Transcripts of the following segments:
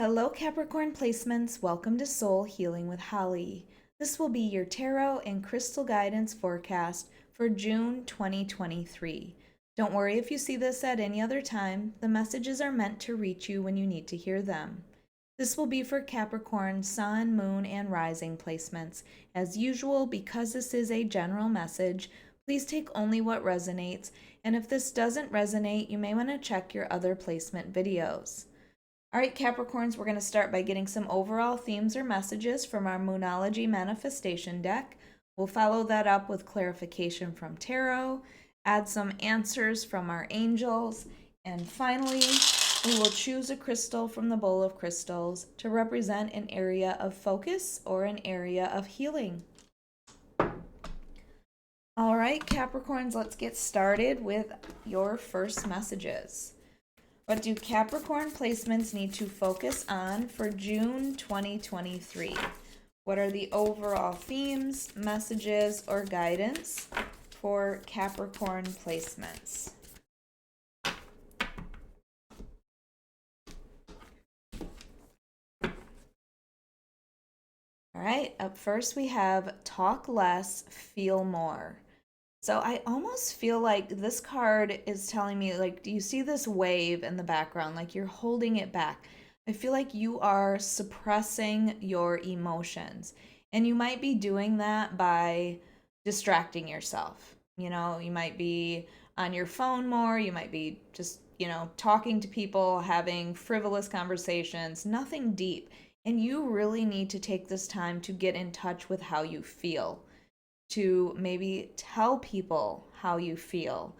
Hello Capricorn placements, welcome to Soul Healing with Holly. This will be your tarot and crystal guidance forecast for June 2023. Don't worry if you see this at any other time, the messages are meant to reach you when you need to hear them. This will be for Capricorn, Sun, Moon, and Rising placements. As usual, because this is a general message, please take only what resonates, and if this doesn't resonate, you may want to check your other placement videos. All right, Capricorns, we're going to start by getting some overall themes or messages from our Moonology manifestation deck. We'll follow that up with clarification from tarot, add some answers from our angels, and finally, we will choose a crystal from the bowl of crystals to represent an area of focus or an area of healing. All right, Capricorns, let's get started with your first messages. What do Capricorn placements need to focus on for June 2023? What are the overall themes, messages, or guidance for Capricorn placements? All right, up first we have talk less, feel more. So I almost feel like this card is telling me, like, do you see this wave in the background? Like you're holding it back. I feel like you are suppressing your emotions. And you might be doing that by distracting yourself. You know, you might be on your phone more. You might be just, talking to people, having frivolous conversations, nothing deep. And you really need to take this time to get in touch with how you feel, to maybe tell people how you feel,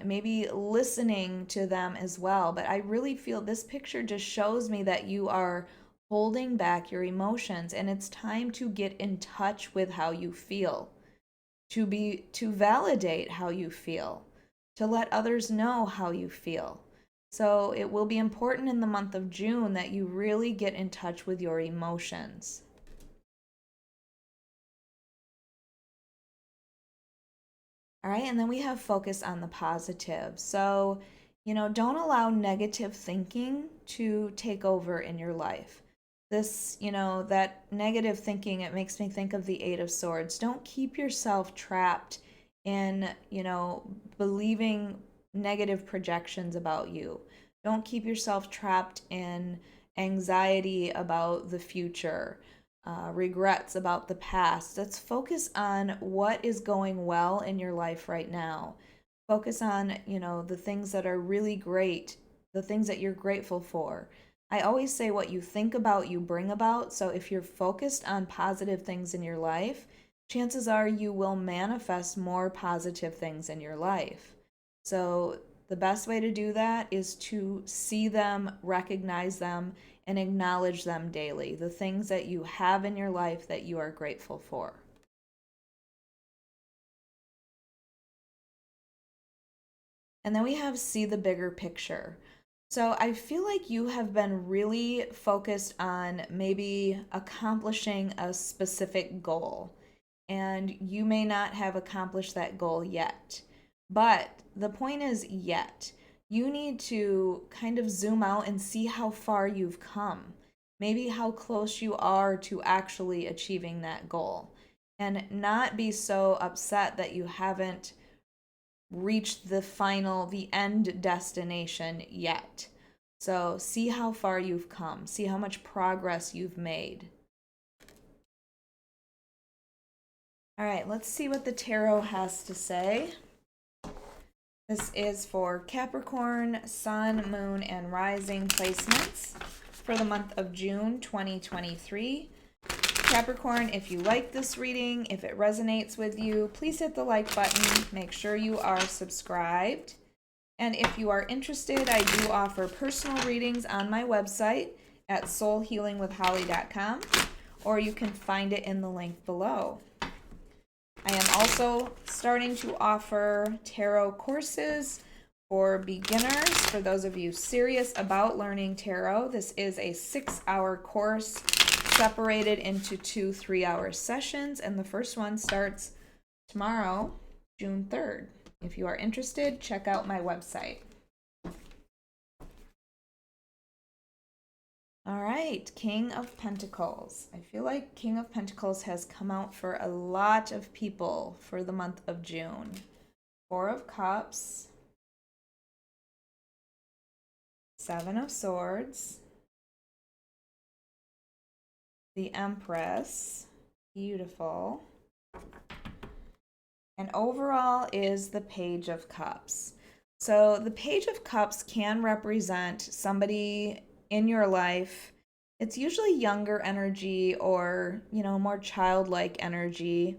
maybe listening to them as well. But I really feel this picture just shows me that you are holding back your emotions, and it's time to get in touch with how you feel, to validate how you feel, to let others know how you feel. So it will be important in the month of June that you really get in touch with your emotions. All right, and then we have focus on the positive. So, don't allow negative thinking to take over in your life. This, that negative thinking, it makes me think of the Eight of Swords. Don't keep yourself trapped in, believing negative projections about you. Don't keep yourself trapped in anxiety about the future, regrets about the past. Let's focus on what is going well in your life right now. Focus on, the things that are really great, the things that you're grateful for. I always say what you think about, you bring about. So if you're focused on positive things in your life, chances are you will manifest more positive things in your life. So the best way to do that is to see them, recognize them, and acknowledge them daily, the things that you have in your life that you are grateful for. And then we have see the bigger picture. So I feel like you have been really focused on maybe accomplishing a specific goal, and you may not have accomplished that goal yet. But the point is, yet. You need to kind of zoom out and see how far you've come. Maybe how close you are to actually achieving that goal. And not be so upset that you haven't reached the end destination yet. So see how far you've come. See how much progress you've made. All right, let's see what the tarot has to say. This is for Capricorn, Sun, Moon, and Rising placements for the month of June 2023. Capricorn, if you like this reading, if it resonates with you, please hit the like button. Make sure you are subscribed. And if you are interested, I do offer personal readings on my website at soulhealingwithholly.com, or you can find it in the link below. I am also starting to offer tarot courses for beginners. For those of you serious about learning tarot, this is a 6-hour course separated into 2 3-hour sessions, and the first one starts tomorrow, June 3rd. If you are interested, check out my website. All right, King of Pentacles. I feel like King of Pentacles has come out for a lot of people for the month of June. Four of Cups, Seven of Swords, the Empress, beautiful. And overall is the Page of Cups. So the Page of Cups can represent somebody in your life. It's usually younger energy or, more childlike energy.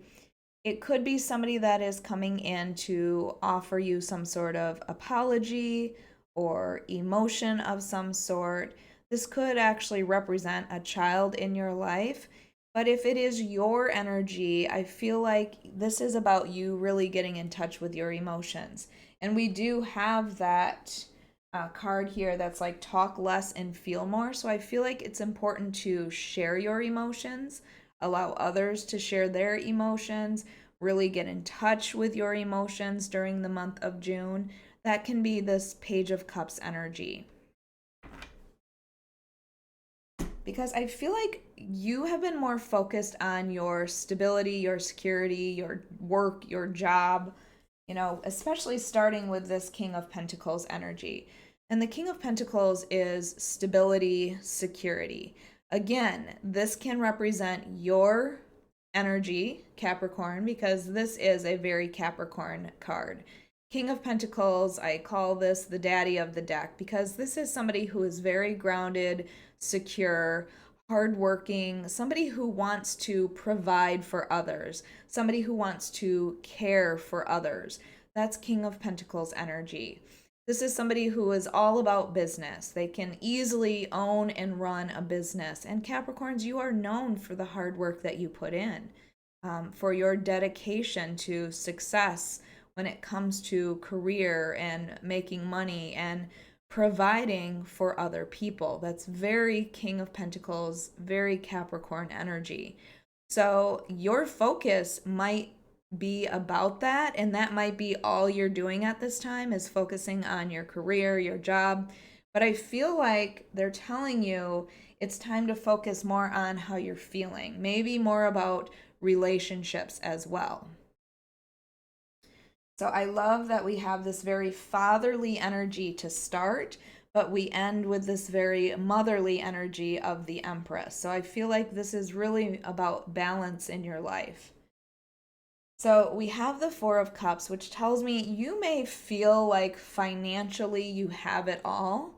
It could be somebody that is coming in to offer you some sort of apology or emotion of some sort. This could actually represent a child in your life. But if it is your energy, I feel like this is about you really getting in touch with your emotions. And we do have that card here that's like talk less and feel more. So I feel like it's important to share your emotions, allow others to share their emotions, really get in touch with your emotions during the month of June. That can be this Page of Cups energy. Because I feel like you have been more focused on your stability, your security, your work, your job, especially starting with this King of Pentacles energy. And the King of Pentacles is stability, security. Again, this can represent your energy, Capricorn, because this is a very Capricorn card. King of Pentacles, I call this the daddy of the deck because this is somebody who is very grounded, secure, hardworking, somebody who wants to provide for others, somebody who wants to care for others. That's King of Pentacles energy. This is somebody who is all about business. They can easily own and run a business. And Capricorns, you are known for the hard work that you put in, for your dedication to success when it comes to career and making money and providing for other people. That's very King of Pentacles, very Capricorn energy. So your focus might be about that, and that might be all you're doing at this time is focusing on your career, your job. But I feel like they're telling you it's time to focus more on how you're feeling, maybe more about relationships as well. So I love that we have this very fatherly energy to start, but we end with this very motherly energy of the Empress. So I feel like this is really about balance in your life. So we have the Four of Cups, which tells me you may feel like financially you have it all,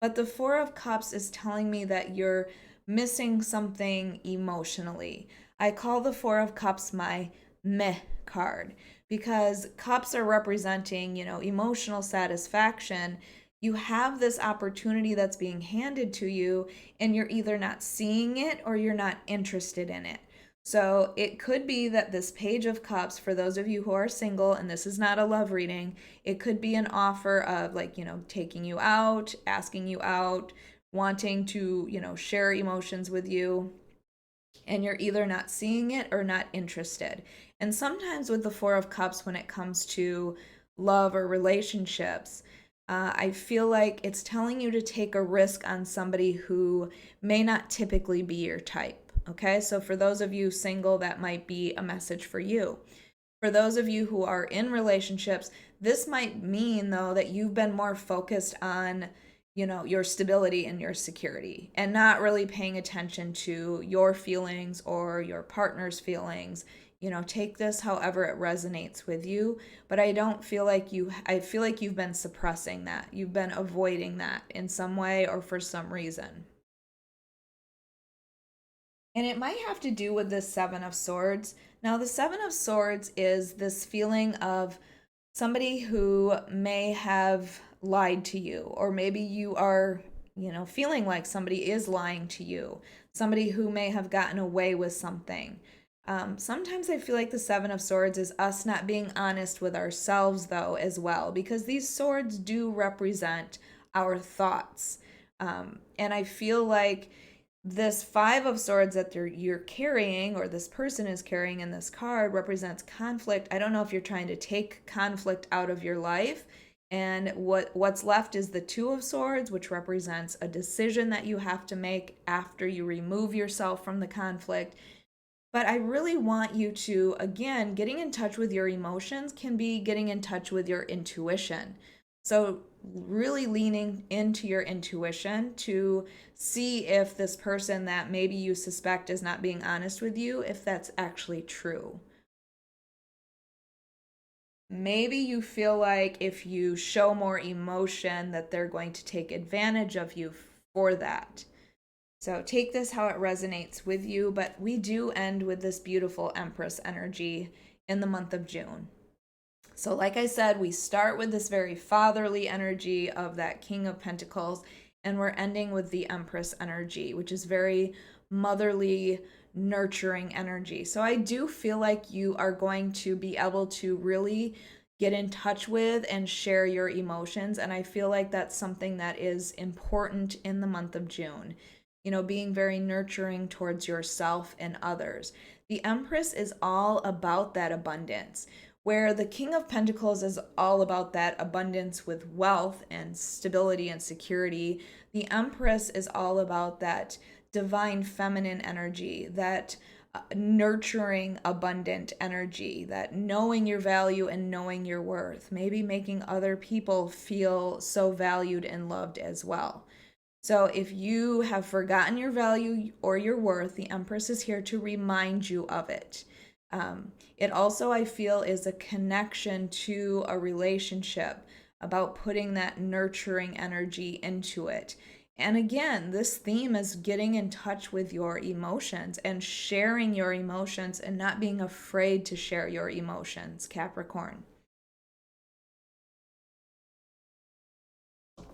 but the Four of Cups is telling me that you're missing something emotionally. I call the Four of Cups my meh card because cups are representing, emotional satisfaction. You have this opportunity that's being handed to you, and you're either not seeing it or you're not interested in it. So it could be that this Page of Cups, for those of you who are single, and this is not a love reading, it could be an offer of taking you out, asking you out, wanting to, share emotions with you. And you're either not seeing it or not interested. And sometimes with the Four of Cups, when it comes to love or relationships, I feel like it's telling you to take a risk on somebody who may not typically be your type. Okay, so for those of you single, that might be a message for you. For those of you who are in relationships, this might mean, though, that you've been more focused on, your stability and your security and not really paying attention to your feelings or your partner's feelings. Take this however it resonates with you, but I don't feel like I feel like you've been suppressing that. You've been avoiding that in some way or for some reason. And it might have to do with the Seven of Swords. Now, the Seven of Swords is this feeling of somebody who may have lied to you, or maybe you are, feeling like somebody is lying to you, somebody who may have gotten away with something. Sometimes I feel like the Seven of Swords is us not being honest with ourselves, though, as well, because these swords do represent our thoughts. And I feel like this Five of Swords that you're carrying, or this person is carrying in this card, represents conflict. I don't know if you're trying to take conflict out of your life. And what's left is the Two of Swords, which represents a decision that you have to make after you remove yourself from the conflict. But I really want you to, again, getting in touch with your emotions can be getting in touch with your intuition. So, really leaning into your intuition to see if this person that maybe you suspect is not being honest with you, if that's actually true. Maybe you feel like if you show more emotion that they're going to take advantage of you for that. So take this how it resonates with you, but we do end with this beautiful Empress energy in the month of June. So like I said, we start with this very fatherly energy of that King of Pentacles, and we're ending with the Empress energy, which is very motherly, nurturing energy. So I do feel like you are going to be able to really get in touch with and share your emotions, and I feel like that's something that is important in the month of June. You know, being very nurturing towards yourself and others. The Empress is all about that abundance, where the King of Pentacles is all about that abundance with wealth and stability and security. The Empress is all about that divine feminine energy, that nurturing, abundant energy, that knowing your value and knowing your worth, maybe making other people feel so valued and loved as well. So if you have forgotten your value or your worth, the Empress is here to remind you of it. It also, I feel, is a connection to a relationship, about putting that nurturing energy into it. And again, this theme is getting in touch with your emotions and sharing your emotions and not being afraid to share your emotions, Capricorn.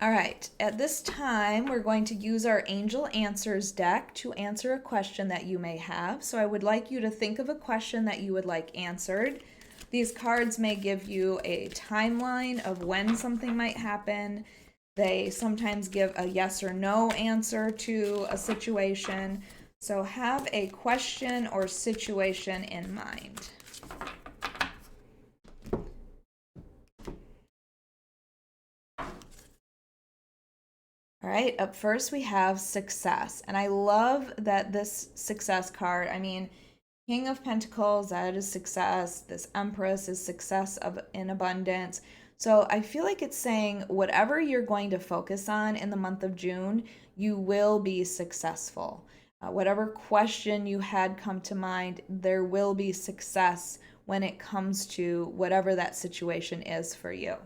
All right, at this time, we're going to use our Angel Answers deck to answer a question that you may have. So I would like you to think of a question that you would like answered. These cards may give you a timeline of when something might happen. They sometimes give a yes or no answer to a situation. So have a question or situation in mind. All right, up first we have success. And I love that this success card, I mean, King of Pentacles, that is success. This Empress is success of in abundance. So I feel like it's saying whatever you're going to focus on in the month of June, you will be successful. Whatever question you had come to mind, there will be success when it comes to whatever that situation is for you.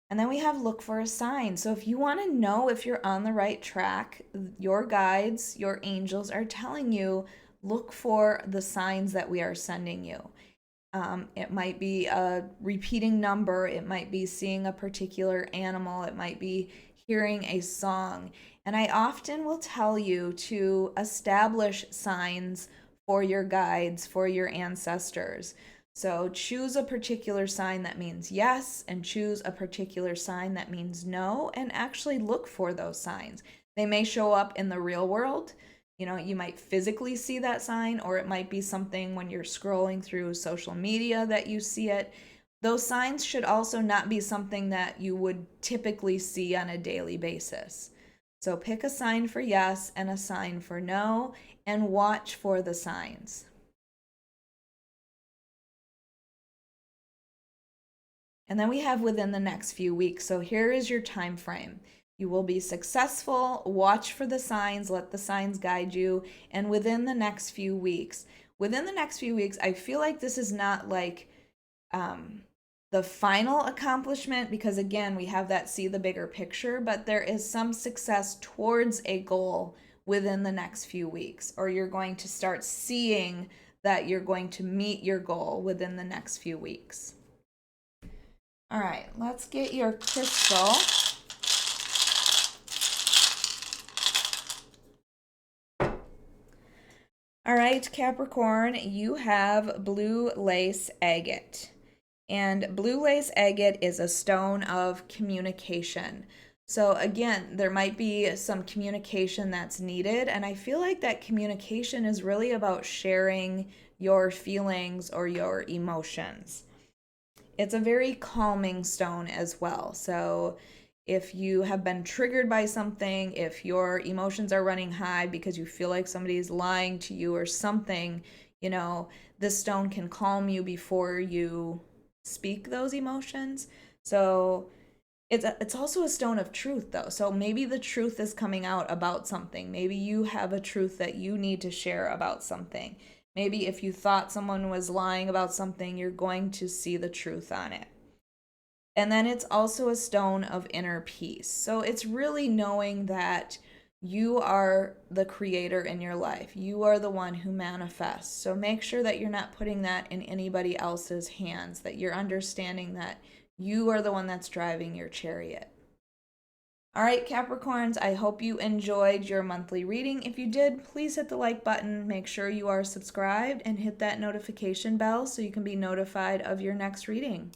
And then we have look for a sign. So if you want to know if you're on the right track, your guides, your angels are telling you, look for the signs that we are sending you. It might be a repeating number. It might be seeing a particular animal. It might be hearing a song. And I often will tell you to establish signs for your guides, for your ancestors. So choose a particular sign that means yes, and choose a particular sign that means no, and actually look for those signs. They may show up in the real world. You know, you might physically see that sign, or it might be something when you're scrolling through social media that you see it. Those signs should also not be something that you would typically see on a daily basis. So pick a sign for yes and a sign for no, and watch for the signs. And then we have within the next few weeks. So here is your time frame. You will be successful. Watch for the signs. Let the signs guide you. And within the next few weeks, I feel like this is not like the final accomplishment, because again, we have that see the bigger picture, but there is some success towards a goal within the next few weeks, or you're going to start seeing that you're going to meet your goal within the next few weeks. All right, let's get your crystal. All right, Capricorn, you have blue lace agate. And blue lace agate is a stone of communication. So again, there might be some communication that's needed, and I feel like that communication is really about sharing your feelings or your emotions. It's a very calming stone as well. So if you have been triggered by something, if your emotions are running high because you feel like somebody's lying to you or something, you know, this stone can calm you before you speak those emotions. So it's also a stone of truth though. So maybe the truth is coming out about something. Maybe you have a truth that you need to share about something. Maybe if you thought someone was lying about something, you're going to see the truth on it. And then it's also a stone of inner peace. So it's really knowing that you are the creator in your life. You are the one who manifests. So make sure that you're not putting that in anybody else's hands, that you're understanding that you are the one that's driving your chariot. All right, Capricorns, I hope you enjoyed your monthly reading. If you did, please hit the like button, make sure you are subscribed, and hit that notification bell so you can be notified of your next reading.